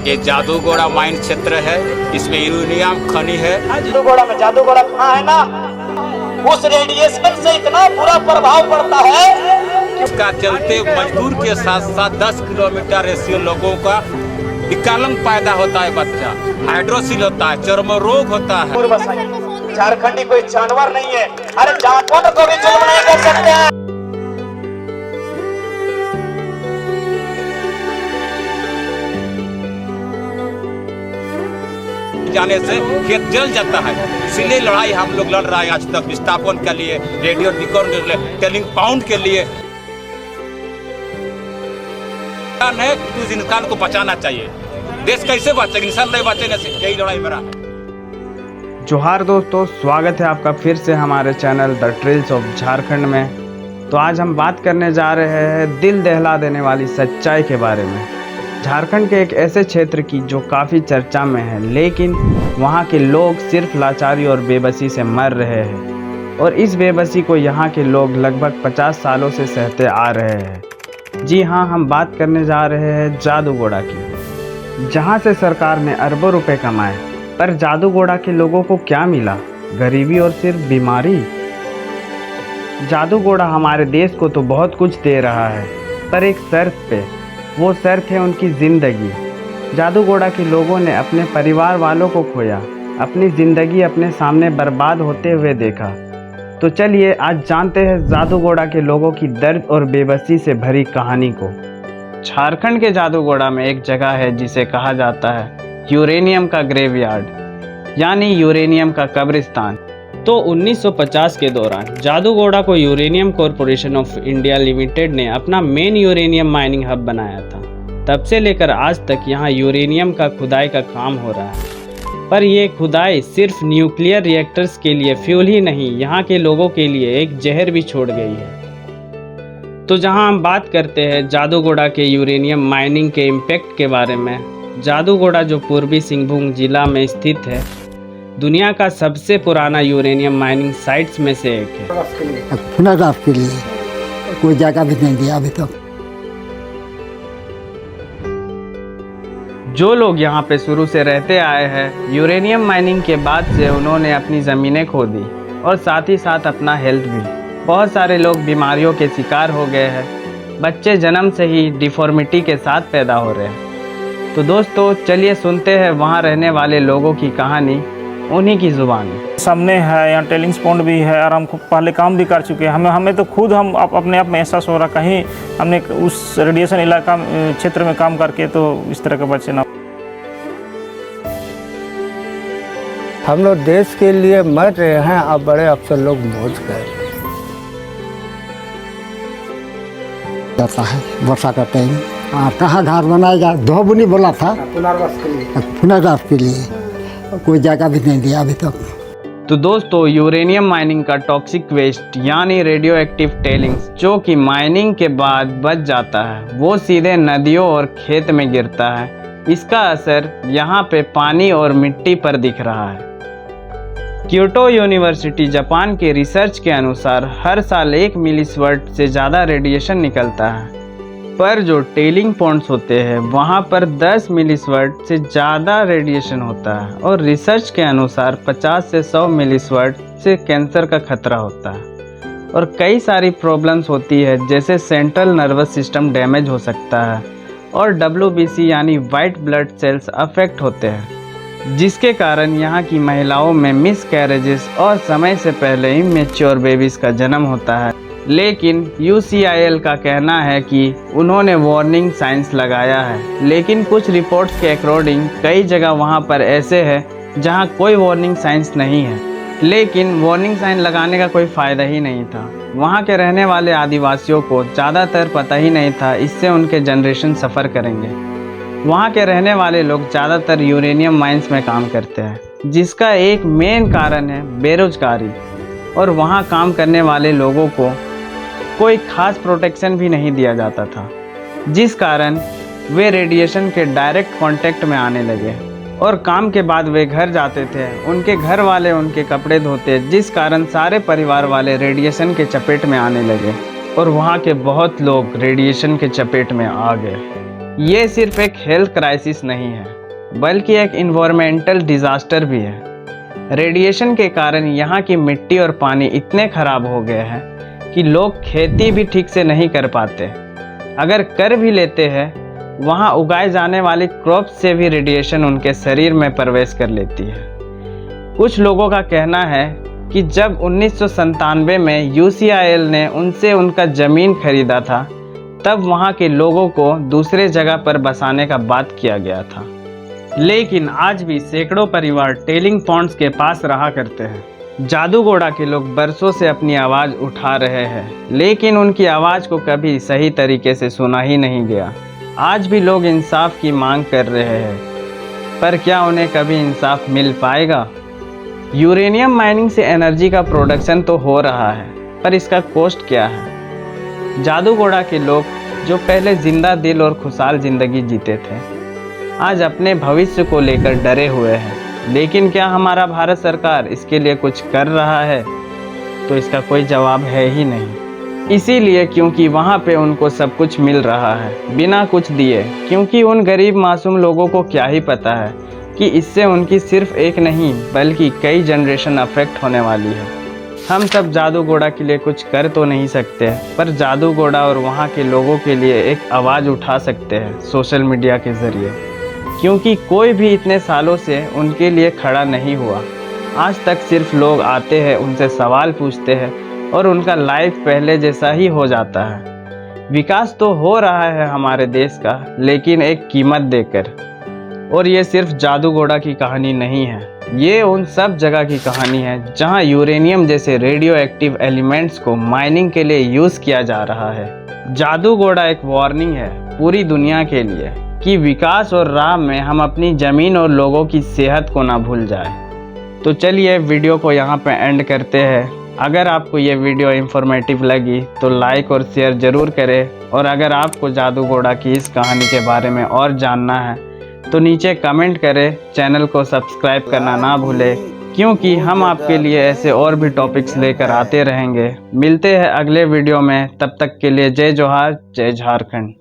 ये जादूगोड़ा माइन क्षेत्र है, इसमें यूरेनियम खनि है। जादूगोड़ा में जादूगोड़ा कहाँ है ना, उस रेडिएशन से इतना बुरा प्रभाव पड़ता है। इसका चलते मजदूर के साथ साथ 10 किलोमीटर रेशियो लोगों का विकलांग पैदा होता है, बच्चा हाइड्रोसिल होता है, चर्म रोग होता है। झारखंडी कोई जानवर नहीं है, अरे जानवर को भी जुल्म नहीं कर सकते हैं। जाने से खेत जल जाता है, इसीलिए लड़ाई हम लोग लड़ रहे हैं आज तक, विस्थापन के लिए, रेडियो टेलिंग पाउंड के लिए। है उस इंसान को बचाना चाहिए, देश कैसे बचे, इंसान नहीं बचे, यही लड़ाई मेरा। जोहार दोस्तों, स्वागत है आपका फिर से हमारे channel the trails of Jharkhand में। तो आज हम बात करने जा रहे हैं दिल दहला देने वाली सच्चाई के बारे में। झारखंड के एक ऐसे क्षेत्र की जो काफ़ी चर्चा में है, लेकिन वहाँ के लोग सिर्फ लाचारी और बेबसी से मर रहे हैं, और इस बेबसी को यहाँ के लोग लगभग 50 सालों से सहते आ रहे हैं। जी हाँ, हम बात करने जा रहे हैं जादूगोड़ा की, जहाँ से सरकार ने अरबों रुपए कमाए, पर जादूगोड़ा के लोगों को क्या मिला? गरीबी और सिर्फ बीमारी। जादूगोड़ा हमारे देश को तो बहुत कुछ दे रहा है, पर एक शर्त पे। वो शर्त है उनकी ज़िंदगी। जादूगोड़ा के लोगों ने अपने परिवार वालों को खोया, अपनी ज़िंदगी अपने सामने बर्बाद होते हुए देखा। तो चलिए आज जानते हैं जादूगोड़ा के लोगों की दर्द और बेबसी से भरी कहानी को। झारखंड के जादूगोड़ा में एक जगह है जिसे कहा जाता है यूरेनियम का ग्रेवयार्ड, यानी यूरेनियम का कब्रिस्तान। तो 1950 के दौरान जादूगोड़ा को uranium corporation of India limited ने अपना मेन यूरेनियम माइनिंग हब बनाया था। तब से लेकर आज तक यहाँ यूरेनियम का खुदाई का काम हो रहा है। पर ये खुदाई सिर्फ न्यूक्लियर रिएक्टर्स के लिए फ्यूल ही नहीं, यहाँ के लोगों के लिए एक जहर भी छोड़ गई है। तो जहाँ हम बात करते हैं जादूगोड़ा के यूरेनियम माइनिंग के इम्पैक्ट के बारे में, जादूगोड़ा जो पूर्वी सिंहभूम जिला में स्थित है, दुनिया का सबसे पुराना यूरेनियम माइनिंग साइट्स में से एक है। पुनर्वास के लिए कोई जगह भी नहीं दिया अभी तक। जो लोग यहाँ पे शुरू से रहते आए हैं, यूरेनियम माइनिंग के बाद से उन्होंने अपनी ज़मीनें खो दी और साथ ही साथ अपना हेल्थ भी। बहुत सारे लोग बीमारियों के शिकार हो गए हैं, बच्चे जन्म से ही डिफॉर्मिटी के साथ पैदा हो रहे हैं। तो दोस्तों चलिए सुनते हैं वहाँ रहने वाले लोगों की कहानी उन्हीं की ज़ुबान। सामने है, यहाँ टेलिंग्स पॉइंट भी है और हम पहले काम भी कर चुके हैं। हमें तो खुद हम अपने आप में एहसास हो रहा, कहीं हमने उस रेडिएशन इलाका क्षेत्र में काम करके तो इस तरह के बच्चे ना। हम लोग देश के लिए मर रहे हैं, अब बड़े अफसर लोग मौज गए जाता है वर्षा का टाइम। कहाँ घर बनाएगा? धोबनी बोला था पुनर्वास के लिए कोई जगह भी नहीं दिया अभी तक। तो दोस्तों यूरेनियम माइनिंग का टॉक्सिक वेस्ट यानी रेडियो एक्टिव टेलिंग्स जो कि माइनिंग के बाद बच जाता है, वो सीधे नदियों और खेत में गिरता है। इसका असर यहाँ पे पानी और मिट्टी पर दिख रहा है। क्योटो यूनिवर्सिटी जापान के रिसर्च के अनुसार हर साल 1 मिलीवाट से ज़्यादा रेडिएशन निकलता है, पर जो टेलिंग पॉइंट्स होते हैं वहाँ पर 10 मिलीवाट से ज़्यादा रेडिएशन होता है, और रिसर्च के अनुसार 50 से 100 मिलीवाट से कैंसर का खतरा होता है और कई सारी प्रॉब्लम्स होती है, जैसे सेंट्रल नर्वस सिस्टम डैमेज हो सकता है और WBC यानी वाइट ब्लड सेल्स अफेक्ट होते हैं, जिसके कारण यहाँ की महिलाओं में मिसकैरेजेस और समय से पहले इमैच्योर बेबीज़ का जन्म होता है। लेकिन UCIL का कहना है कि उन्होंने वार्निंग साइंस लगाया है, लेकिन कुछ रिपोर्ट्स के अकॉर्डिंग कई जगह वहाँ पर ऐसे है जहाँ कोई वार्निंग साइंस नहीं है। लेकिन वार्निंग साइन लगाने का कोई फ़ायदा ही नहीं था। वहाँ के रहने वाले आदिवासियों को ज़्यादातर पता ही नहीं था, इससे उनके जनरेशन सफ़र करेंगे। वहाँ के रहने वाले लोग ज़्यादातर यूरेनियम माइंस में काम करते हैं, जिसका एक मेन कारण है बेरोजगारी, और वहाँ काम करने वाले लोगों को कोई खास प्रोटेक्शन भी नहीं दिया जाता था, जिस कारण वे रेडिएशन के डायरेक्ट कांटेक्ट में आने लगे और काम के बाद वे घर जाते थे, उनके घर वाले उनके कपड़े धोते, जिस कारण सारे परिवार वाले रेडिएशन के चपेट में आने लगे और वहाँ के बहुत लोग रेडिएशन के चपेट में आ गए। ये सिर्फ एक हेल्थ क्राइसिस नहीं है, बल्कि एक इन्वायरमेंटल डिज़ास्टर भी है। रेडिएशन के कारण यहाँ की मिट्टी और पानी इतने खराब हो गए हैं कि लोग खेती भी ठीक से नहीं कर पाते। अगर कर भी लेते हैं, वहाँ उगाए जाने वाली क्रॉप से भी रेडिएशन उनके शरीर में प्रवेश कर लेती है। कुछ लोगों का कहना है कि जब 1997 में UCIL ने उनसे उनका ज़मीन खरीदा था, तब वहाँ के लोगों को दूसरे जगह पर बसाने का बात किया गया था। लेकिन आज भी सैकड़ों परिवार टेलिंग पॉन्ड्स के पास रहा करते हैं। जादूगोड़ा के लोग बरसों से अपनी आवाज़ उठा रहे हैं, लेकिन उनकी आवाज़ को कभी सही तरीके से सुना ही नहीं गया। आज भी लोग इंसाफ की मांग कर रहे हैं, पर क्या उन्हें कभी इंसाफ मिल पाएगा? यूरेनियम माइनिंग से एनर्जी का प्रोडक्शन तो हो रहा है, पर इसका कॉस्ट क्या है? जादूगोड़ा के लोग जो पहले जिंदा दिल और खुशहाल ज़िंदगी जीते थे, आज अपने भविष्य को लेकर डरे हुए हैं। लेकिन क्या हमारा भारत सरकार इसके लिए कुछ कर रहा है? तो इसका कोई जवाब है ही नहीं। इसीलिए क्योंकि वहाँ पे उनको सब कुछ मिल रहा है बिना कुछ दिए, क्योंकि उन गरीब मासूम लोगों को क्या ही पता है कि इससे उनकी सिर्फ एक नहीं बल्कि कई जनरेशन अफेक्ट होने वाली है। हम सब जादूगोड़ा के लिए कुछ कर तो नहीं सकते, पर जादूगोड़ा और वहाँ के लोगों के लिए एक आवाज़ उठा सकते हैं सोशल मीडिया के ज़रिए, क्योंकि कोई भी इतने सालों से उनके लिए खड़ा नहीं हुआ। आज तक सिर्फ लोग आते हैं, उनसे सवाल पूछते हैं और उनका लाइफ पहले जैसा ही हो जाता है। विकास तो हो रहा है हमारे देश का, लेकिन एक कीमत देकर। और ये सिर्फ जादूगोड़ा की कहानी नहीं है, ये उन सब जगह की कहानी है जहां यूरेनियम जैसे रेडियो एक्टिव एलिमेंट्स को माइनिंग के लिए यूज़ किया जा रहा है। जादूगोड़ा एक वार्निंग है पूरी दुनिया के लिए कि विकास और राह में हम अपनी ज़मीन और लोगों की सेहत को ना भूल जाए। तो चलिए वीडियो को यहाँ पे एंड करते हैं। अगर आपको ये वीडियो इन्फॉर्मेटिव लगी तो लाइक और शेयर ज़रूर करें, और अगर आपको जादूगोड़ा की इस कहानी के बारे में और जानना है तो नीचे कमेंट करें। चैनल को सब्सक्राइब करना ना भूलें, क्योंकि हम आपके लिए ऐसे और भी टॉपिक्स लेकर आते रहेंगे। मिलते हैं अगले वीडियो में, तब तक के लिए जय जोहार, जय झारखंड।